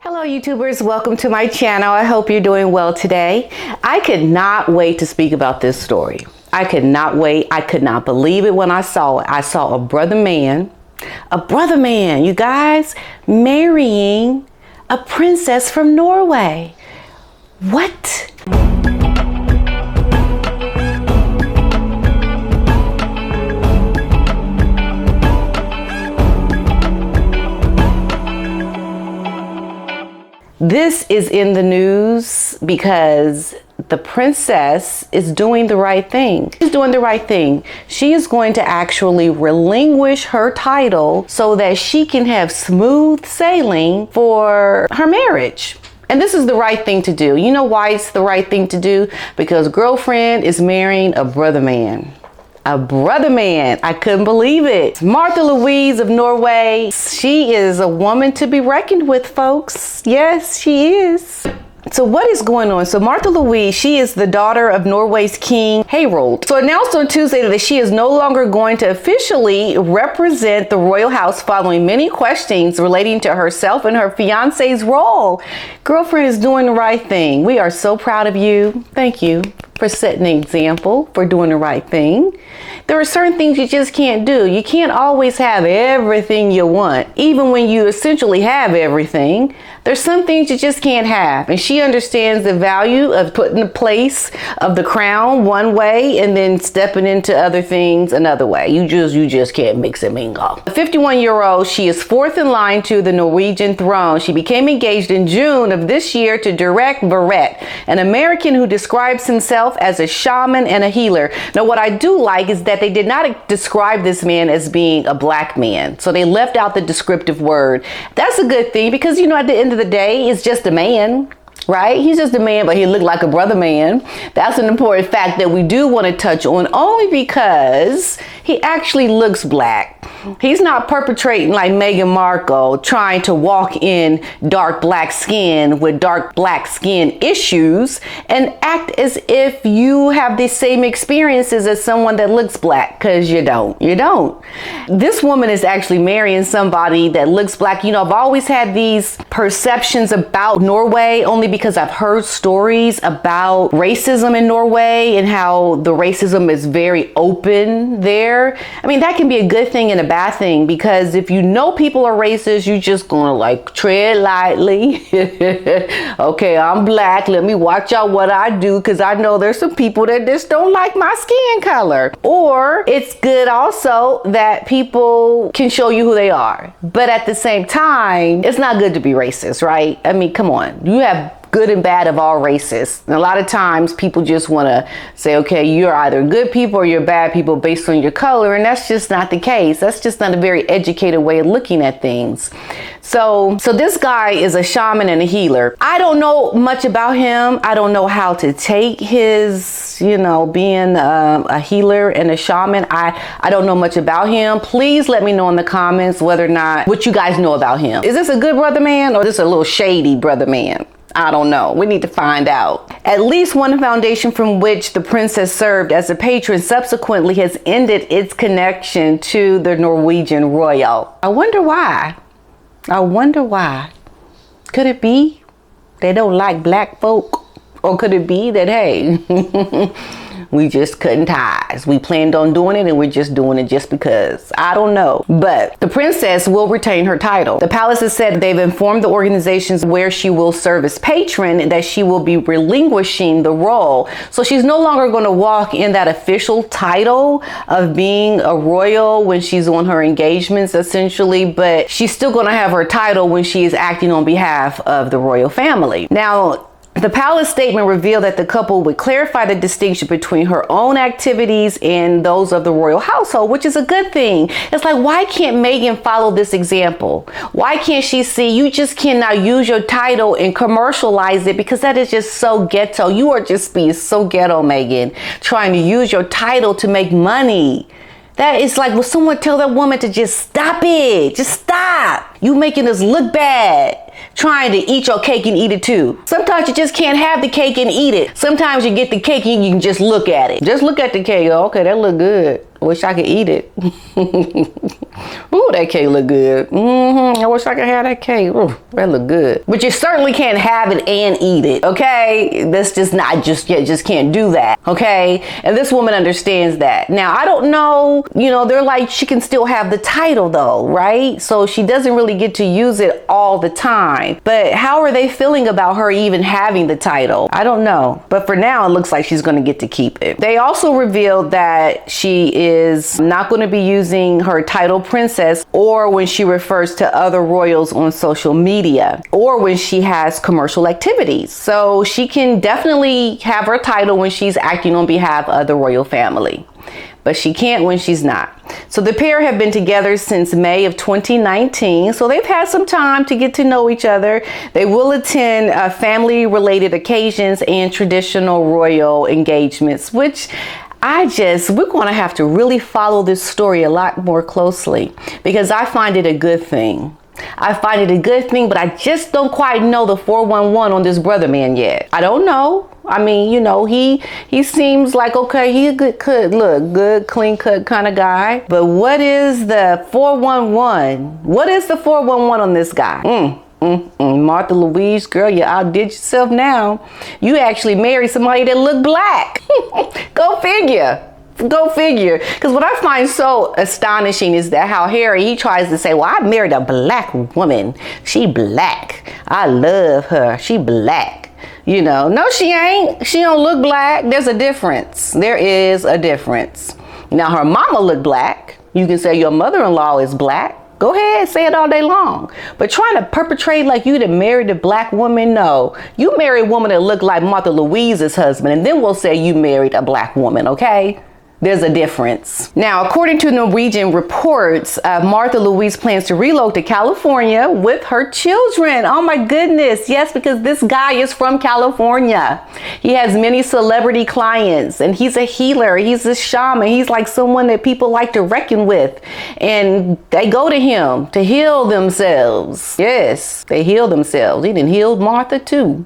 Hello YouTubers, welcome to my channel. I hope you're doing well today. I could not wait to speak about this story. I could not wait. I could not believe it when I saw it. I saw a brother man, you guys, marrying a princess from Norway. What? This is in the news because the princess is doing the right thing. She's doing the right thing. She is going to actually relinquish her title so that she can have smooth sailing for her marriage. And this is the right thing to do. You know why it's the right thing to do? Because girlfriend is marrying a brother man. A brother man. I couldn't believe it. Martha Louise of Norway. She is a woman to be reckoned with, folks. Yes, she is. So what is going on? So Martha Louise, she is the daughter of Norway's King Harald. So announced on Tuesday that she is no longer going to officially represent the royal house following many questions relating to herself and her fiance's role. Girlfriend is doing the right thing. We are so proud of you. Thank you for setting an example, for doing the right thing. There are certain things you just can't do. You can't always have everything you want. Even when you essentially have everything, there's some things you just can't have. And she understands the value of putting the place of the crown one way and then stepping into other things another way. You just can't mix and mingle. The 51-year-old, she is fourth in line to the Norwegian throne. She became engaged in June of this year to Derek Barrett, an American who describes himself as a shaman and a healer. Now, what I do like is that they did not describe this man as being a black man. So they left out the descriptive word. That's a good thing because, you know, at the end of the day, it's just a man. Right? He's just a man, but he looked like a brother man. That's an important fact that we do want to touch on, only because he actually looks black. He's not perpetrating like Meghan Markle, trying to walk in dark black skin with dark black skin issues and act as if you have the same experiences as someone that looks black, because you don't. You don't. This woman is actually marrying somebody that looks black. You know, I've always had these perceptions about Norway only because I've heard stories about racism in Norway and how the racism is very open there. I mean, that can be a good thing and a bad thing, because if you know people are racist, you just gonna like tread lightly. Okay, I'm black, let me watch out what I do, because I know there's some people that just don't like my skin color. Or it's good also that people can show you who they are, but at the same time, it's not good to be racist, right? I mean, come on, you have good and bad of all races. And a lot of times people just want to say, okay, you're either good people or you're bad people based on your color. And that's just not the case. That's just not a very educated way of looking at things. So this guy is a shaman and a healer. I don't know much about him. I don't know how to take his, you know, being a healer and a shaman. I don't know much about him. Please let me know in the comments whether or not what you guys know about him. Is this a good brother man or is this a little shady brother man? I don't know. We need to find out. At least one foundation from which the princess served as a patron subsequently has ended its connection to the Norwegian royal. I wonder why. I wonder why. Could it be they don't like black folk? Or could it be that, hey, we just cutting ties. We planned on doing it and we're just doing it just because. I don't know. But the princess will retain her title. The palace has said they've informed the organizations where she will serve as patron that she will be relinquishing the role. So she's no longer going to walk in that official title of being a royal when she's on her engagements, essentially. But she's still going to have her title when she is acting on behalf of the royal family. Now, the palace statement revealed that the couple would clarify the distinction between her own activities and those of the royal household, which is a good thing. It's like, why can't Meghan follow this example? Why can't she see you just cannot use your title and commercialize it, because that is just so ghetto. You are just being so ghetto, Meghan, trying to use your title to make money. That is like, will someone tell that woman to just stop it? Just stop. You making us look bad. Trying to eat your cake and eat it too. Sometimes you just can't have the cake and eat it. Sometimes you get the cake and you can just look at it. Just look at the cake. Oh, okay, that look good. I wish I could eat it. Ooh, that cake look good. I wish I could have that cake. Ooh, that look good. But you certainly can't have it and eat it, okay? That's just not, just can't do that, okay? And this woman understands that. Now, I don't know, they're like, she can still have the title though, right? So she doesn't really get to use it all the time. But how are they feeling about her even having the title? I don't know. But for now, it looks like she's going to get to keep it. They also revealed that she is not going to be using her title princess or when she refers to other royals on social media or when she has commercial activities. So she can definitely have her title when she's acting on behalf of the royal family, but she can't when she's not. So the pair have been together since May of 2019. So they've had some time to get to know each other. They will attend family related occasions and traditional royal engagements, which we're going to have to really follow this story a lot more closely because I find it a good thing. But I just don't quite know the 411 on this brother man yet. I don't know. I mean, he seems like, okay, he's a good, clean cut kind of guy. But what is the 411? What is the 411 on this guy? Martha Louise, girl, you outdid yourself now. You actually married somebody that looked black. Go figure. Because what I find so astonishing is that how Harry, he tries to say, well, I married a black woman. She black. I love her. She black. No, she ain't. She don't look black. There's a difference. There is a difference. Now, her mama look black. You can say your mother-in-law is black. Go ahead, say it all day long. But trying to perpetrate like you that married a black woman, no. You married a woman that looked like Martha Louise's husband, and then we'll say you married a black woman, okay? There's a difference. Now, according to Norwegian reports, Martha Louise plans to relocate to California with her children. Oh my goodness. Yes, because this guy is from California. He has many celebrity clients and he's a healer. He's a shaman. He's like someone that people like to reckon with. And they go to him to heal themselves. Yes, they heal themselves. He done healed Martha too.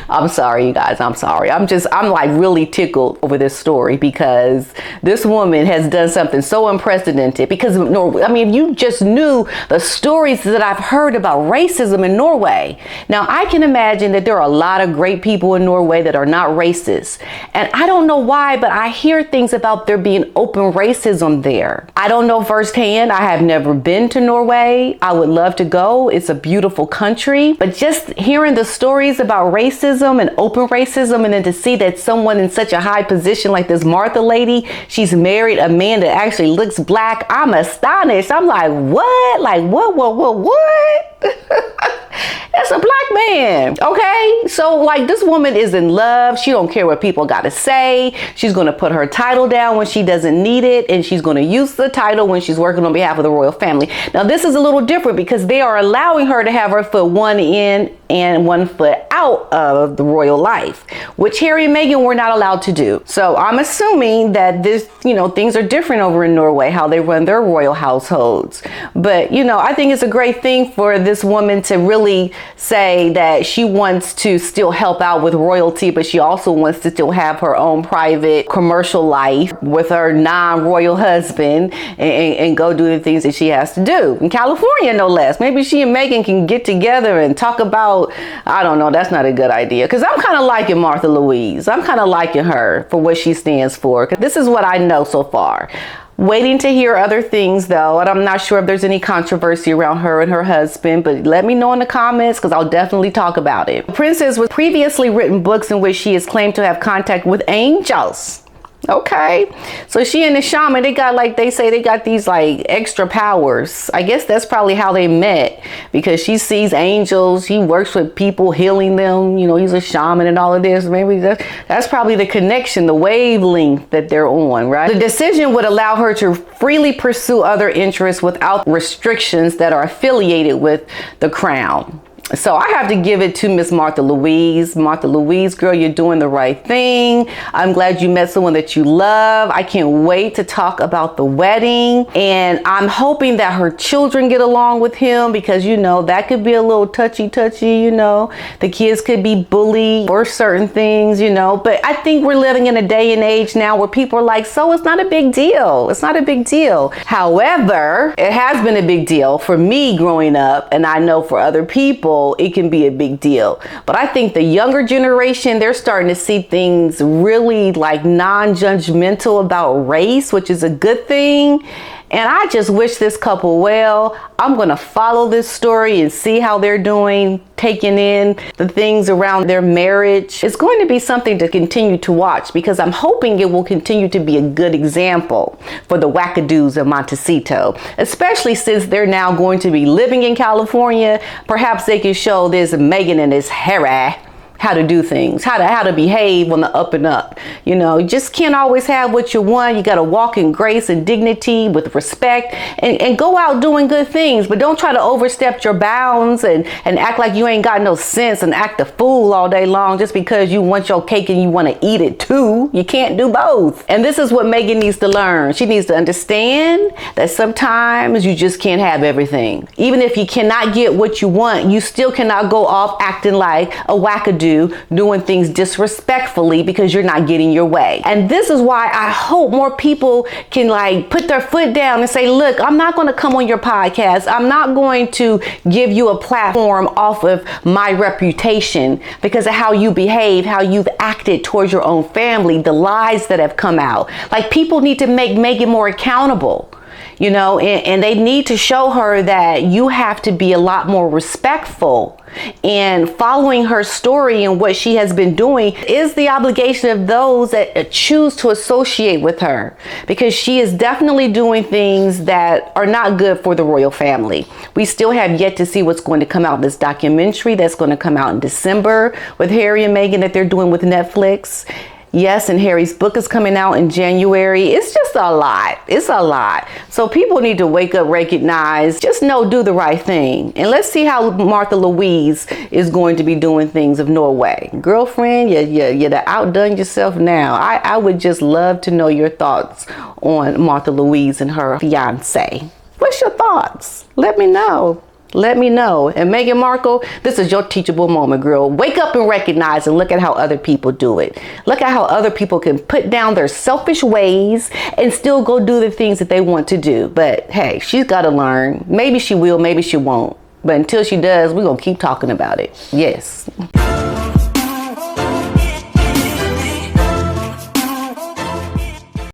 I'm sorry, you guys. I'm sorry. I'm like really tickled over this story because this woman has done something so unprecedented. Because you just knew the stories that I've heard about racism in Norway. Now, I can imagine that there are a lot of great people in Norway that are not racist. And I don't know why, but I hear things about there being open racism there. I don't know firsthand. I have never been to Norway. I would love to go. It's a beautiful country. But just hearing the stories about racism and open racism, and then to see that someone in such a high position like this Martha lady, she's married a man that actually looks black. I'm astonished. I'm like, what? Like, what? That's a black man. Okay. So like this woman is in love. She don't care what people got to say. She's going to put her title down when she doesn't need it. And she's going to use the title when she's working on behalf of the royal family. Now, this is a little different because they are allowing her to have her foot one in and one foot out of the royal life, which Harry and Meghan were not allowed to do. So I'm assuming that this, things are different over in Norway, how they run their royal households. But, I think it's a great thing for this woman to really say that she wants to still help out with royalty, but she also wants to still have her own private commercial life with her non-royal husband and go do the things that she has to do in California, no less. Maybe she and Meghan can get together and talk about, I don't know, that's not a good idea. Because I'm kind of liking Martha Louise. I'm kind of liking her for what she stands for. Because this is what I know so far. Waiting to hear other things though, and I'm not sure if there's any controversy around her and her husband, but let me know in the comments because I'll definitely talk about it. The princess was previously written books in which she is claimed to have contact with angels. Okay, so she and the shaman, they got they got these like extra powers. I guess that's probably how they met, because she sees angels, he works with people, healing them, he's a shaman and all of this. Maybe that's probably the connection, the wavelength that they're on, right? The decision would allow her to freely pursue other interests without restrictions that are affiliated with the crown. So I have to give it to Miss Martha Louise. Martha Louise, girl, you're doing the right thing. I'm glad you met someone that you love. I can't wait to talk about the wedding. And I'm hoping that her children get along with him, because, you know, that could be a little touchy, you know. The kids could be bullied for certain things, you know. But I think we're living in a day and age now where people are like, so it's not a big deal. It's not a big deal. However, it has been a big deal for me growing up. And I know for other people, it can be a big deal. But I think the younger generation, they're starting to see things really like non-judgmental about race, which is a good thing. And I just wish this couple well. I'm going to follow this story and see how they're doing, taking in the things around their marriage. It's going to be something to continue to watch, because I'm hoping it will continue to be a good example for the wackadoos of Montecito, especially since they're now going to be living in California. Perhaps they can show this Meghan and this Harry how to do things, how to behave on the up and up. You know, you just can't always have what you want. You got to walk in grace and dignity with respect, and go out doing good things. But don't try to overstep your bounds and act like you ain't got no sense and act a fool all day long just because you want your cake and you want to eat it too. You can't do both. And this is what Meghan needs to learn. She needs to understand that sometimes you just can't have everything. Even if you cannot get what you want, you still cannot go off acting like a wackadoo, doing things disrespectfully because you're not getting your way. And this is why I hope more people can like put their foot down and say, look, I'm not going to come on your podcast. I'm not going to give you a platform off of my reputation because of how you behave, how you've acted towards your own family, the lies that have come out. Like, people need to make Meghan more accountable. You know, and they need to show her that you have to be a lot more respectful. And following her story and what she has been doing is the obligation of those that choose to associate with her, because she is definitely doing things that are not good for the royal family. We still have yet to see what's going to come out in this documentary that's going to come out in December with Harry and Meghan that they're doing with Netflix. Yes, and Harry's book is coming out in January. It's just a lot. It's a lot. So people need to wake up, recognize, just know, do the right thing. And let's see how Martha Louise is going to be doing things of Norway. Girlfriend, you outdone yourself now. I would just love to know your thoughts on Martha Louise and her fiance. What's your thoughts? Let me know. Let me know. And Meghan Markle, this is your teachable moment, girl. Wake up and recognize and look at how other people do it. Look at how other people can put down their selfish ways and still go do the things that they want to do. But hey, she's got to learn. Maybe she will, maybe she won't. But until she does, we're going to keep talking about it. Yes.